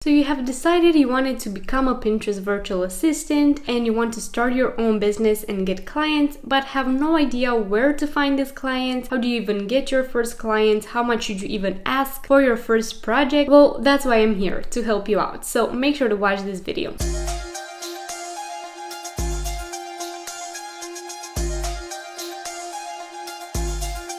So you have decided you wanted to become a Pinterest virtual assistant and you want to start your own business and get clients, but have no idea where to find these clients. How do you even get your first clients? How much should you even ask for your first project? Well, that's why I'm here, to help you out. So make sure to watch this video.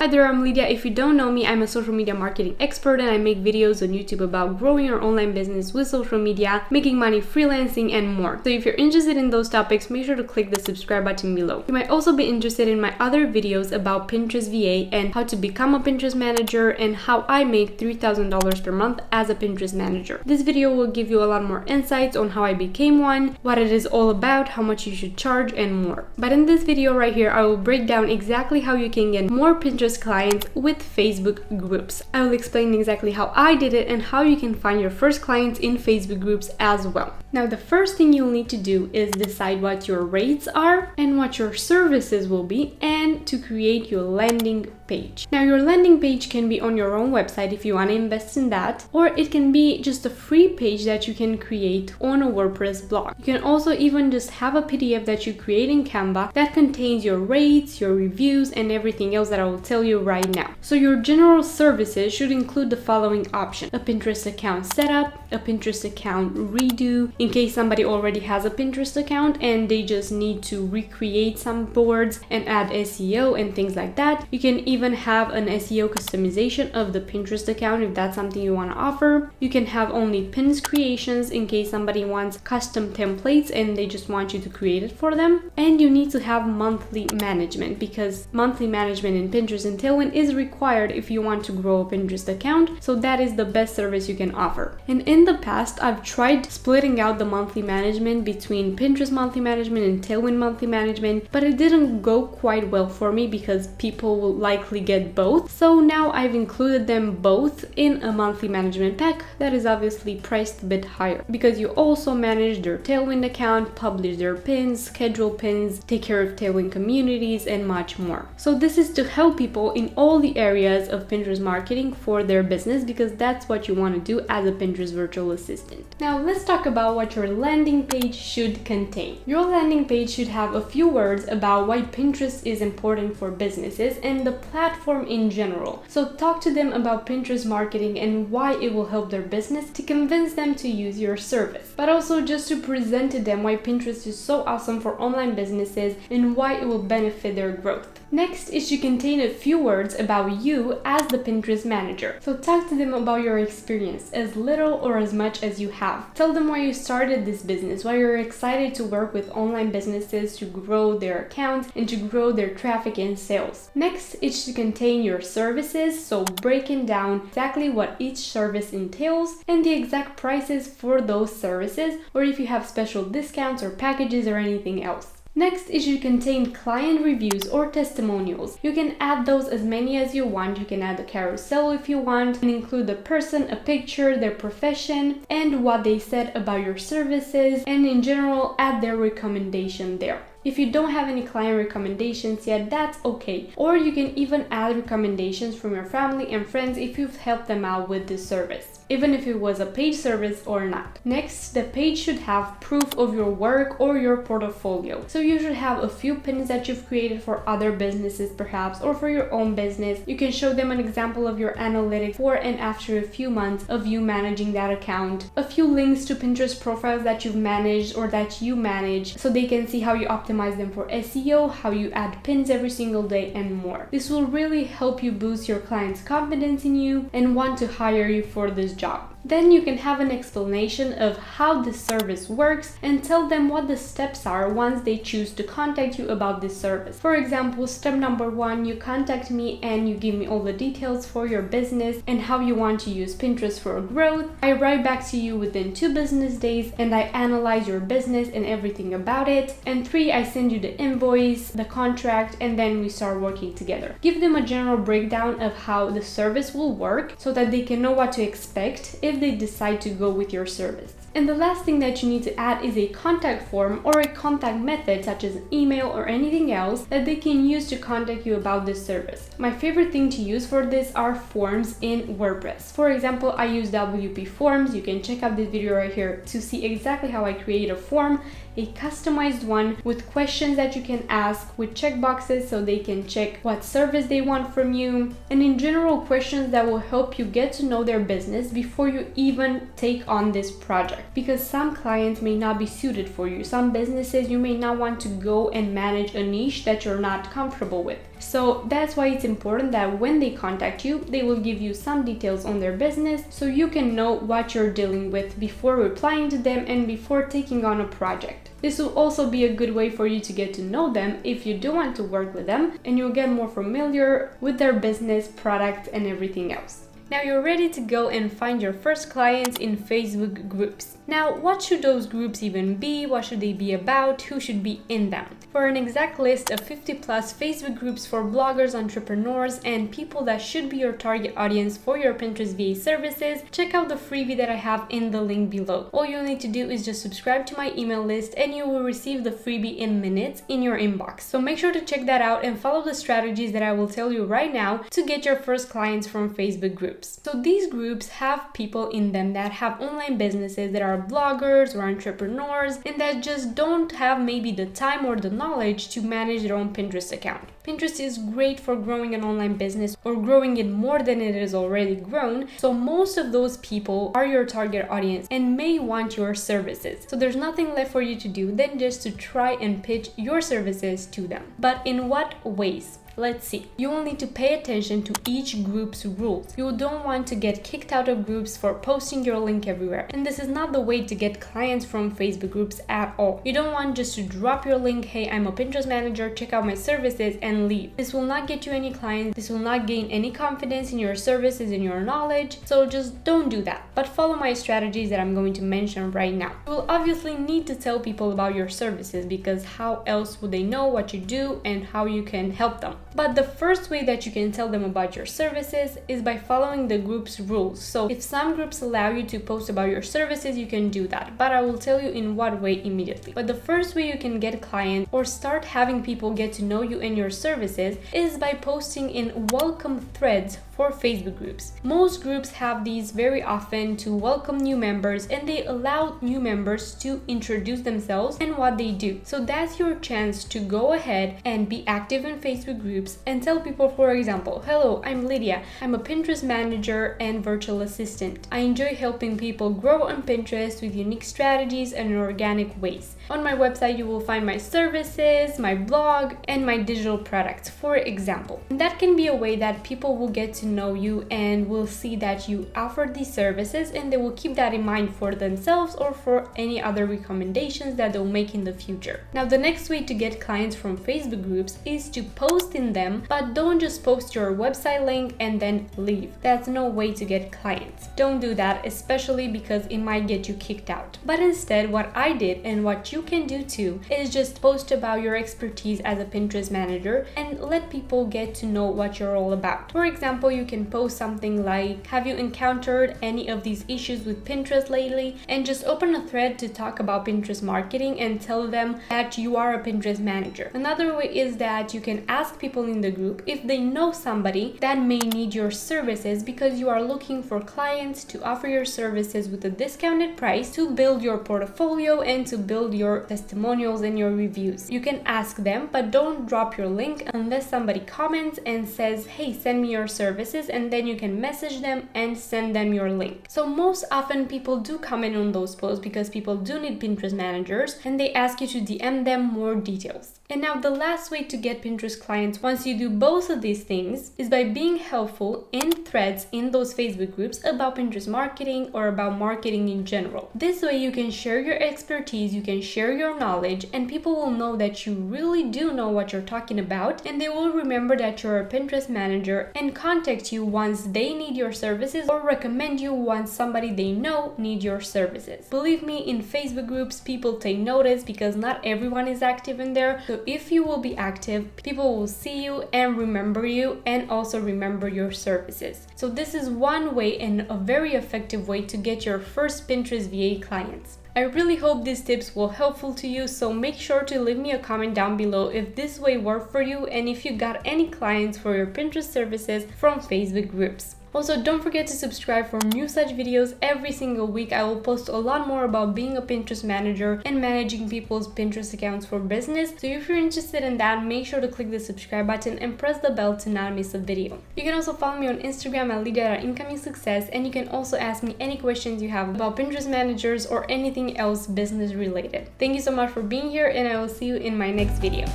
Hi there, I'm Lydia. If you don't know me, I'm a social media marketing expert and I make videos on YouTube about growing your online business with social media, making money, freelancing, and more. So if you're interested in those topics, make sure to click the subscribe button below. You might also be interested in my other videos about Pinterest VA and how to become a Pinterest manager and how I make $3,000 per month as a Pinterest manager. This video will give you a lot more insights on how I became one, what it is all about, how much you should charge, and more. But in this video right here, I will break down exactly how you can get more Pinterest clients with Facebook groups. I will explain exactly how I did it and how you can find your first clients in Facebook groups as well. Now, the first thing you'll need to do is decide what your rates are and what your services will be, and to create your landing page. Now, your landing page can be on your own website if you want to invest in that, or it can be just a free page that you can create on a WordPress blog. You can also even just have a PDF that you create in Canva that contains your rates, your reviews, and everything else that I will tell you right now. So your general services should include the following option: a Pinterest account setup, a Pinterest account redo, in case somebody already has a Pinterest account and they just need to recreate some boards and add SEO and things like that. You can even have an SEO customization of the Pinterest account if that's something you want to offer. You can have only pins creations in case somebody wants custom templates and they just want you to create it for them. And you need to have monthly management, because monthly management in Pinterest and Tailwind is required if you want to grow a Pinterest account. So that is the best service you can offer. And in the past, I've tried splitting out the monthly management between Pinterest monthly management and Tailwind monthly management, but it didn't go quite well for me because people will likely get both. So now I've included them both in a monthly management pack that is obviously priced a bit higher, because you also manage their Tailwind account, publish their pins, schedule pins, take care of Tailwind communities, and much more. So this is to help people in all the areas of Pinterest marketing for their business, because that's what you want to do as a Pinterest virtual assistant. Now let's talk about what your landing page should contain. Your landing page should have a few words about why Pinterest is important for businesses and the platform in general. So talk to them about Pinterest marketing and why it will help their business, to convince them to use your service, but also just to present to them why Pinterest is so awesome for online businesses and why it will benefit their growth. Next, it should contain a few words about you as the Pinterest manager. So talk to them about your experience, as little or as much as you have. Tell them why you started this business, why you're excited to work with online businesses to grow their accounts and to grow their traffic and sales. Next, it should contain your services, so breaking down exactly what each service entails and the exact prices for those services, or if you have special discounts or packages or anything else. Next, it should contain client reviews or testimonials. You can add those as many as you want. You can add a carousel if you want and include the person, a picture, their profession, and what they said about your services, and in general, add their recommendation there. If you don't have any client recommendations yet, that's okay. Or you can even add recommendations from your family and friends if you've helped them out with this service, even if it was a paid service or not. Next, the page should have proof of your work or your portfolio. So you should have a few pins that you've created for other businesses perhaps, or for your own business. You can show them an example of your analytics before and after a few months of you managing that account. A few links to Pinterest profiles that you've managed or that you manage, so they can see how you optimize them for SEO, how you add pins every single day, and more. This will really help you boost your clients' confidence in you and want to hire you for this job. Then you can have an explanation of how this service works and tell them what the steps are once they choose to contact you about this service. For example, step number 1, you contact me and you give me all the details for your business and how you want to use Pinterest for growth. I write back to you within 2 business days and I analyze your business and everything about it. And 3, I send you the invoice, the contract, and then we start working together. Give them a general breakdown of how the service will work so that they can know what to expect. if they decide to go with your service. And the last thing that you need to add is a contact form or a contact method such as email or anything else that they can use to contact you about this service. My favorite thing to use for this are forms in WordPress. For example, I use WP Forms. You can check out this video right here to see exactly how I create a form, a customized one with questions that you can ask with checkboxes so they can check what service they want from you, and in general questions that will help you get to know their business before you even take on this project, because some clients may not be suited for you. Some businesses you may not want to go and manage a niche that you're not comfortable with. So that's why it's important that when they contact you, they will give you some details on their business so you can know what you're dealing with before replying to them and before taking on a project. This will also be a good way for you to get to know them if you do want to work with them, and you'll get more familiar with their business, product, and everything else. Now you're ready to go and find your first clients in Facebook groups. Now, what should those groups even be? What should they be about? Who should be in them? For an exact list of 50 plus Facebook groups for bloggers, entrepreneurs, and people that should be your target audience for your Pinterest VA services, check out the freebie that I have in the link below. All you'll need to do is just subscribe to my email list and you will receive the freebie in minutes in your inbox. So make sure to check that out and follow the strategies that I will tell you right now to get your first clients from Facebook groups. So these groups have people in them that have online businesses, that are bloggers or entrepreneurs, and that just don't have maybe the time or the knowledge to manage their own Pinterest account. Pinterest is great for growing an online business or growing it more than it is already grown. So most of those people are your target audience and may want your services. So there's nothing left for you to do than just to try and pitch your services to them. But in what ways? Let's see. You will need to pay attention to each group's rules. You don't want to get kicked out of groups for posting your link everywhere. And this is not the way to get clients from Facebook groups at all. You don't want just to drop your link, hey, I'm a Pinterest manager, check out my services, and leave. This will not get you any clients. This will not gain any confidence in your services and your knowledge. So just don't do that. But follow my strategies that I'm going to mention right now. You will obviously need to tell people about your services, because how else would they know what you do and how you can help them? But the first way that you can tell them about your services is by following the group's rules. So if some groups allow you to post about your services, you can do that, but I will tell you in what way immediately. But the first way you can get clients or start having people get to know you and your services is by posting in welcome threads for Facebook groups. Most groups have these very often to welcome new members, and they allow new members to introduce themselves and what they do. So that's your chance to go ahead and be active in Facebook groups and tell people, for example, hello, I'm Lydia. I'm a Pinterest manager and virtual assistant. I enjoy helping people grow on Pinterest with unique strategies and in organic ways. On my website, you will find my services, my blog, and my digital products, for example. And that can be a way that people will get to know you and will see that you offer these services, and they will keep that in mind for themselves or for any other recommendations that they'll make in the future. Now, the next way to get clients from Facebook groups is to post in them, but don't just post your website link and then leave. That's no way to get clients. Don't do that, especially because it might get you kicked out. But instead, what I did and what you can do too is just post about your expertise as a Pinterest manager and let people get to know what you're all about. For example, you can post something like, have you encountered any of these issues with Pinterest lately? And just open a thread to talk about Pinterest marketing and tell them that you are a Pinterest manager. Another way is that you can ask people in the group if they know somebody that may need your services, because you are looking for clients to offer your services with a discounted price to build your portfolio and to build your testimonials and your reviews. You can ask them, but don't drop your link unless somebody comments and says, hey, send me your services, and then you can message them and send them your link. So most often people do comment on those posts because people do need Pinterest managers, and they ask you to DM them more details. And now the last way to get Pinterest clients once you do both of these things is by being helpful in threads in those Facebook groups about Pinterest marketing or about marketing in general. This way you can share your expertise, you can share your knowledge, and people will know that you really do know what you're talking about, and they will remember that you're a Pinterest manager and contact contact you once they need your services or recommend you once somebody they know need your services. Believe me, in Facebook groups, people take notice because not everyone is active in there. So if you will be active, people will see you and remember you and also remember your services. So this is one way and a very effective way to get your first Pinterest VA clients. I really hope these tips will helpful to you, so make sure to leave me a comment down below if this way worked for you and if you got any clients for your Pinterest services from Facebook groups. Also, don't forget to subscribe for new such videos every single week. I will post a lot more about being a Pinterest manager and managing people's Pinterest accounts for business. So if you're interested in that, make sure to click the subscribe button and press the bell to not miss a video. You can also follow me on Instagram at Lydia.incomingsuccess, and you can also ask me any questions you have about Pinterest managers or anything else business related. Thank you so much for being here, and I will see you in my next video.